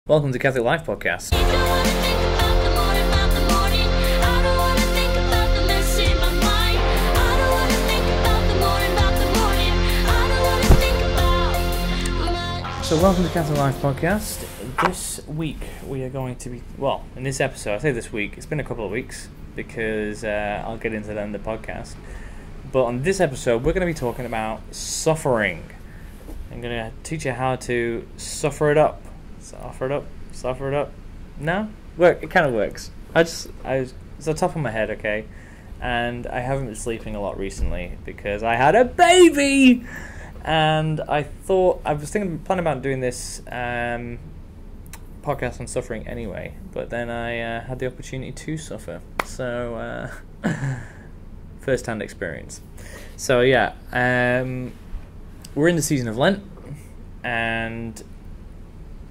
Welcome to Catholic Life Podcast. So welcome to Catholic Life Podcast. This week we are going to be, in this episode, I say this week, it's been a couple of weeks because I'll get into that in the podcast. But on this episode we're going to be talking about suffering. I'm going to teach you how to suffer it up. Suffer it up. No? It kind of works. it's the top of my head, okay? And I haven't been sleeping a lot recently because I had a baby! And I was planning about doing this podcast on suffering anyway, but then I had the opportunity to suffer. So, first-hand experience. So, yeah, we're in the season of Lent, and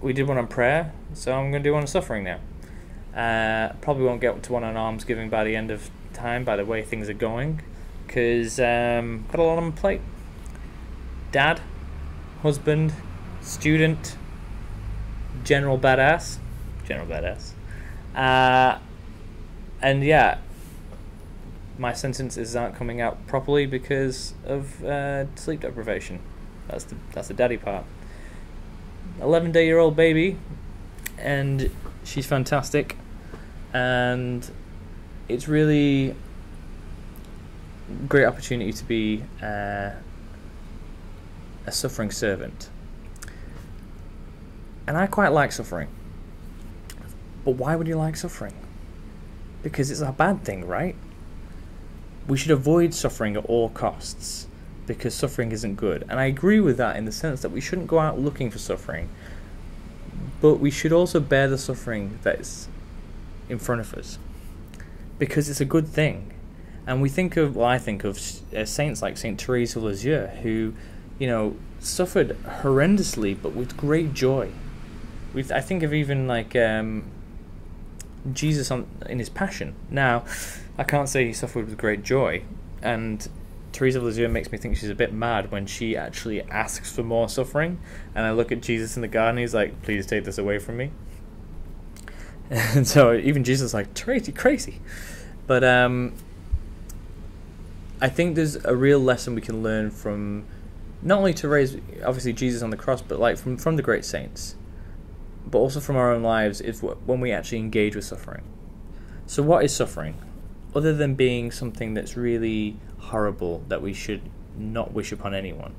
we did one on prayer, so I'm going to do one on suffering now. Probably won't get to one on almsgiving by the end of time, by the way things are going, because got a lot on my plate. Dad, husband, student, general badass. And yeah, my sentences aren't coming out properly because of sleep deprivation. That's the daddy part. 11-day-old baby, and she's fantastic, and it's really a great opportunity to be a suffering servant. And I quite like suffering. But why would you like suffering? Because it's a bad thing, right? We should avoid suffering at all costs, because suffering isn't good. And I agree with that in the sense that we shouldn't go out looking for suffering, but we should also bear the suffering that's in front of us, because it's a good thing. And I think of saints like Saint Therese of Lisieux, who, suffered horrendously, but with great joy. I think of even Jesus in his Passion. Now, I can't say he suffered with great joy, and Therese of Lisieux makes me think she's a bit mad when she actually asks for more suffering. And I look at Jesus in the garden, he's like, please take this away from me. And so even Jesus is like, Therese, you're crazy. But I think there's a real lesson we can learn from not only Therese, obviously Jesus on the cross, but from the great saints, but also from our own lives, is when we actually engage with suffering. So what is suffering? Other than being something that's really horrible that we should not wish upon anyone.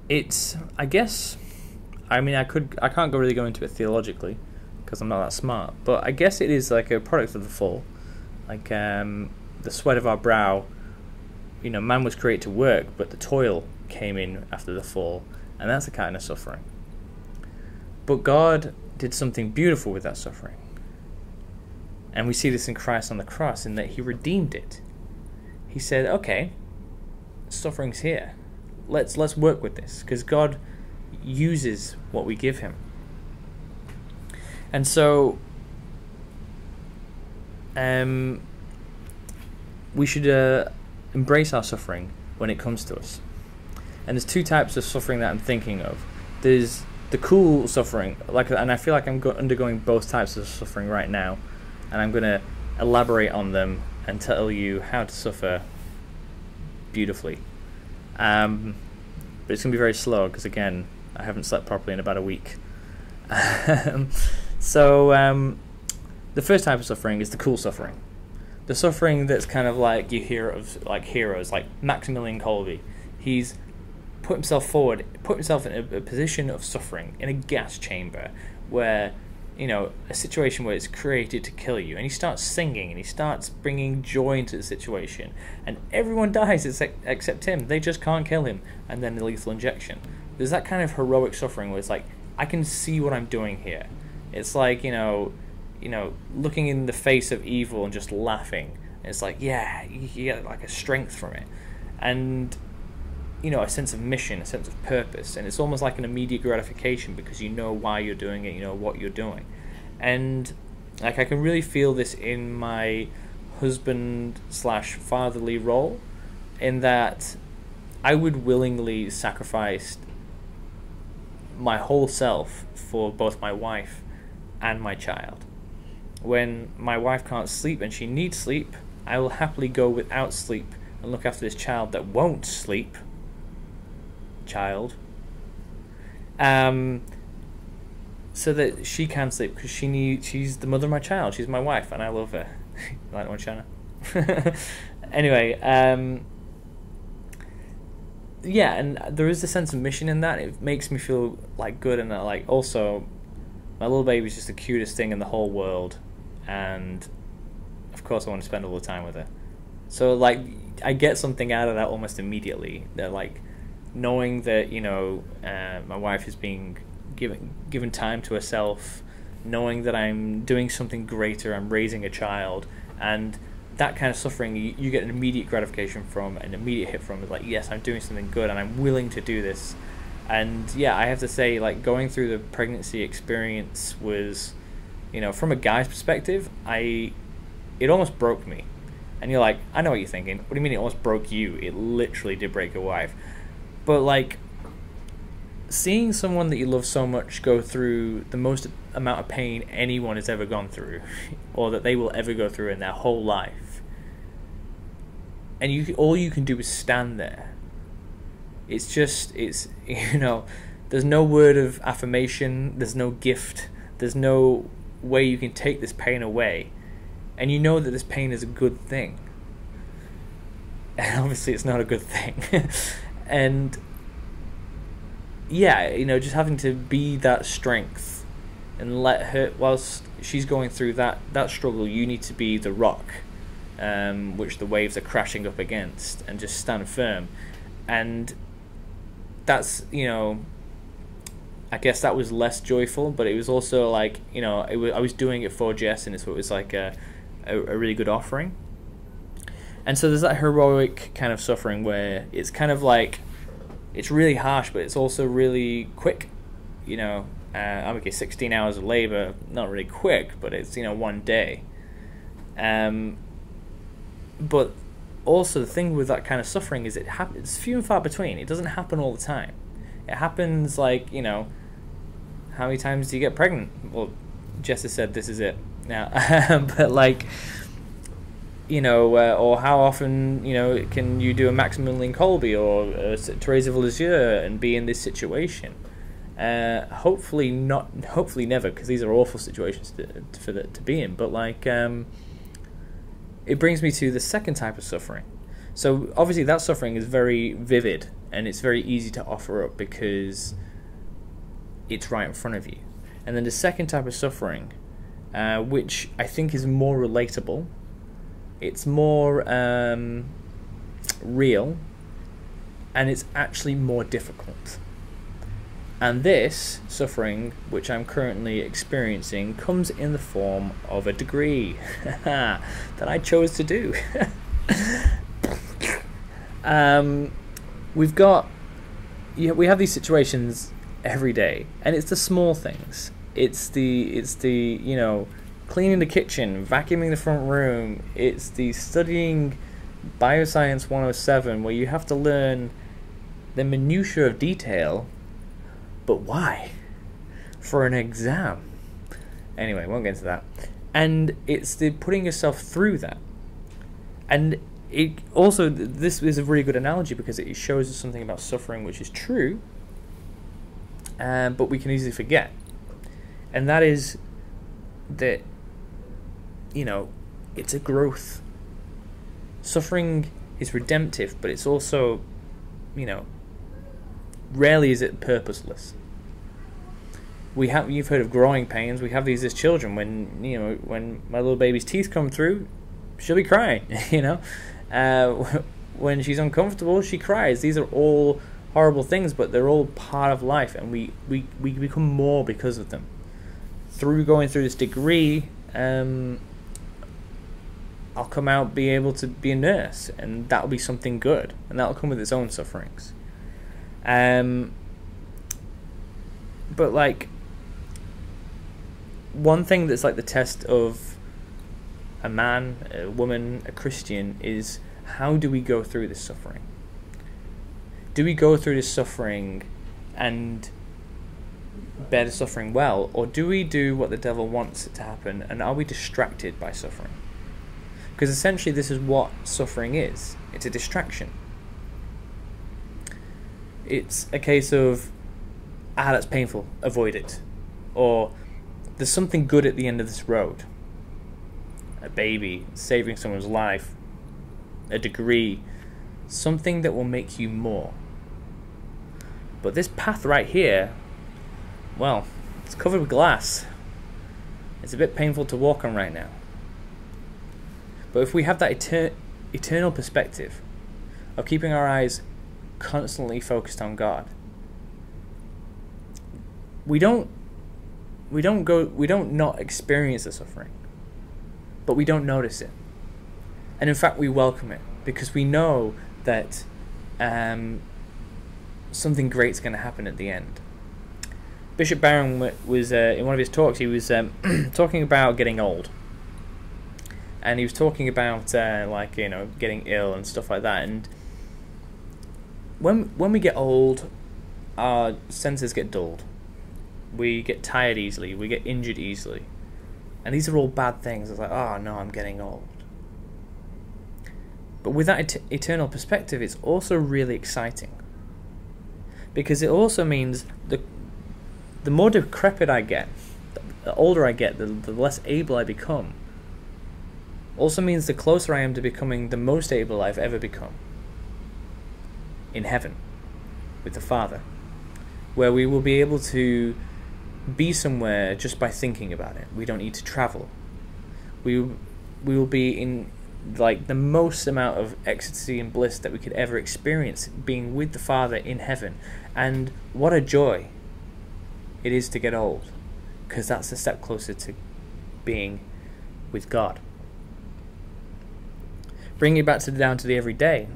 It's, I can't really go into it theologically because I'm not that smart, but I guess it is like a product of the fall. The sweat of our brow, man was created to work, but the toil came in after the fall, and that's a kind of suffering. But God did something beautiful with that suffering. And we see this in Christ on the cross, in that he redeemed it. He said, okay, suffering's here. Let's work with this, because God uses what we give him. And so we should embrace our suffering when it comes to us. And there's two types of suffering that I'm thinking of. There's the cool suffering, and I feel like I'm undergoing both types of suffering right now. And I'm going to elaborate on them and tell you how to suffer beautifully. But it's going to be very slow because, again, I haven't slept properly in about a week. So the first type of suffering is the cool suffering. The suffering that's kind of like you hear of heroes like Maximilian Kolbe. He's put himself in a position of suffering in a gas chamber where, a situation where it's created to kill you, and he starts singing and he starts bringing joy into the situation, and everyone dies except him. They just can't kill him, and then the lethal injection. There's that kind of heroic suffering where it's like, I can see what I'm doing here. It's like, looking in the face of evil and just laughing. It's like, yeah, you get like a strength from it, and a sense of mission, a sense of purpose, and it's almost like an immediate gratification because you know why you're doing it, you know what you're doing. And I can really feel this in my husband/fatherly role, in that I would willingly sacrifice my whole self for both my wife and my child. When my wife can't sleep and she needs sleep, I will happily go without sleep and look after this child that won't sleep. Child. So that she can sleep, because she's the mother of my child. She's my wife, and I love her. Like one, Shanna. Anyway, yeah, and there is a sense of mission in that. It makes me feel like good, and like also, my little baby's just the cutest thing in the whole world, and of course I want to spend all the time with her. So like, I get something out of that almost immediately. That like, knowing that my wife is being given time to herself, knowing that I'm doing something greater, I'm raising a child, and that kind of suffering you get an immediate gratification from, an immediate hit from. It's like, yes, I'm doing something good and I'm willing to do this. And yeah, I have to say, like, going through the pregnancy experience was, from a guy's perspective, it almost broke me. And you're like, I know what you're thinking. What do you mean it almost broke you? It literally did break your wife. But like, seeing someone that you love so much go through the most amount of pain anyone has ever gone through, or that they will ever go through in their whole life, and all you can do is stand there. It's there's no word of affirmation, there's no gift, there's no way you can take this pain away, and you know that this pain is a good thing, and obviously it's not a good thing. And yeah, just having to be that strength and let her, whilst she's going through that struggle, you need to be the rock which the waves are crashing up against, and just stand firm. And that's, I guess that was less joyful, but it was also like, I was doing it for Jess, and so it was like a really good offering. And so there's that heroic kind of suffering where it's kind of like, it's really harsh, but it's also really quick. I'm okay, 16 hours of labor, not really quick, but it's, one day. But also the thing with that kind of suffering is it's few and far between. It doesn't happen all the time. It happens like, how many times do you get pregnant? Well, Jess has said this is it now. But like, or how often, can you do a Maximum Link Colby or Teresa of Lisieux and be in this situation? Hopefully never, because these are awful situations to be in. But like, it brings me to the second type of suffering. So obviously that suffering is very vivid, and it's very easy to offer up because it's right in front of you. And then the second type of suffering, which I think is more relatable, it's more real, and it's actually more difficult. And this suffering, which I'm currently experiencing, comes in the form of a degree that I chose to do. We have these situations every day, and it's the small things. It's the cleaning the kitchen, vacuuming the front room. It's the studying Bioscience 107, where you have to learn the minutiae of detail. But why? For an exam. Anyway, won't get into that. And it's the putting yourself through that. And it also, this is a really good analogy because it shows us something about suffering which is true, but we can easily forget. And that is that, it's a growth. Suffering is redemptive, but it's also, rarely is it purposeless. You've heard of growing pains. We have these as children. When my little baby's teeth come through, she'll be crying. When she's uncomfortable, she cries. These are all horrible things, but they're all part of life, and we become more because of them. Through going through this degree, I'll come out, be able to be a nurse, and that'll be something good, and that'll come with its own sufferings. But like, one thing that's like the test of a man, a woman, a Christian is, how do we go through this suffering? Do we go through this suffering and bear the suffering well, or do we do what the devil wants it to happen, and are we distracted by suffering? Because essentially this is what suffering is. It's a distraction. It's a case of, that's painful, avoid it. Or, there's something good at the end of this road. A baby, saving someone's life, a degree, something that will make you more. But this path right here, well, it's covered with glass. It's a bit painful to walk on right now. But if we have that eternal perspective of keeping our eyes constantly focused on God, we don't not experience the suffering, but we don't notice it. And in fact, we welcome it because we know that something great's going to happen at the end. Bishop Barron was in one of his talks. He was talking about getting old, and he was talking about getting ill and stuff like that. And when we get old, our senses get dulled. We get tired easily. We get injured easily, and these are all bad things. It's like, oh no, I'm getting old. But with that eternal perspective, it's also really exciting, because it also means the more decrepit I get, the older I get, the less able I become. Also means the closer I am to becoming the most able I've ever become in heaven with the Father, where we will be able to be somewhere just by thinking about it. We don't need to travel. We will be in like the most amount of ecstasy and bliss that we could ever experience, being with the Father in heaven. And what a joy it is to get old, because that's a step closer to being with God. Bringing it back down to the everyday,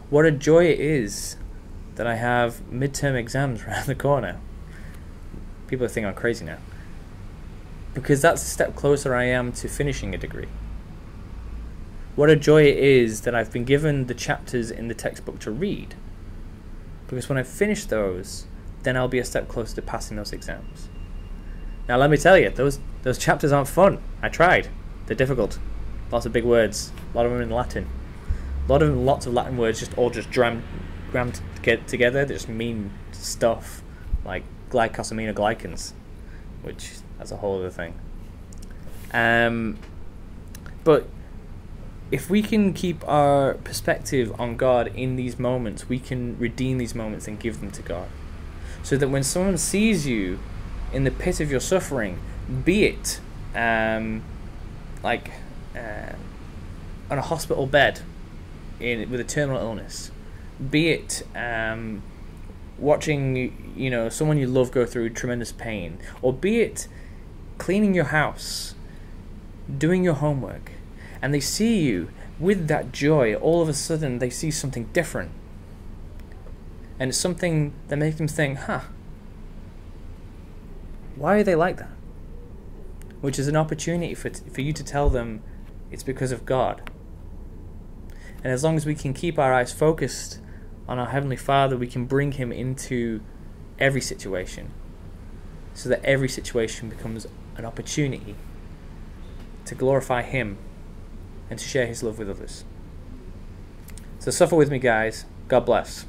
what a joy it is that I have midterm exams around the corner. People think I'm crazy now, because that's a step closer I am to finishing a degree. What a joy it is that I've been given the chapters in the textbook to read, because when I finish those, then I'll be a step closer to passing those exams. Now let me tell you, those chapters aren't fun. I tried. They're difficult. Lots of big words. A lot of them in Latin. Lots of Latin words just crammed together. They just mean stuff like glycosaminoglycans, which that's a whole other thing. But if we can keep our perspective on God in these moments, we can redeem these moments and give them to God. So that when someone sees you in the pit of your suffering, be it on a hospital bed with a terminal illness, be it watching someone you love go through tremendous pain, or be it cleaning your house, doing your homework, and they see you with that joy, all of a sudden they see something different. And it's something that makes them think, why are they like that? Which is an opportunity for you to tell them it's because of God. And as long as we can keep our eyes focused on our Heavenly Father, we can bring Him into every situation, so that every situation becomes an opportunity to glorify Him and to share His love with others. So suffer with me, guys. God bless.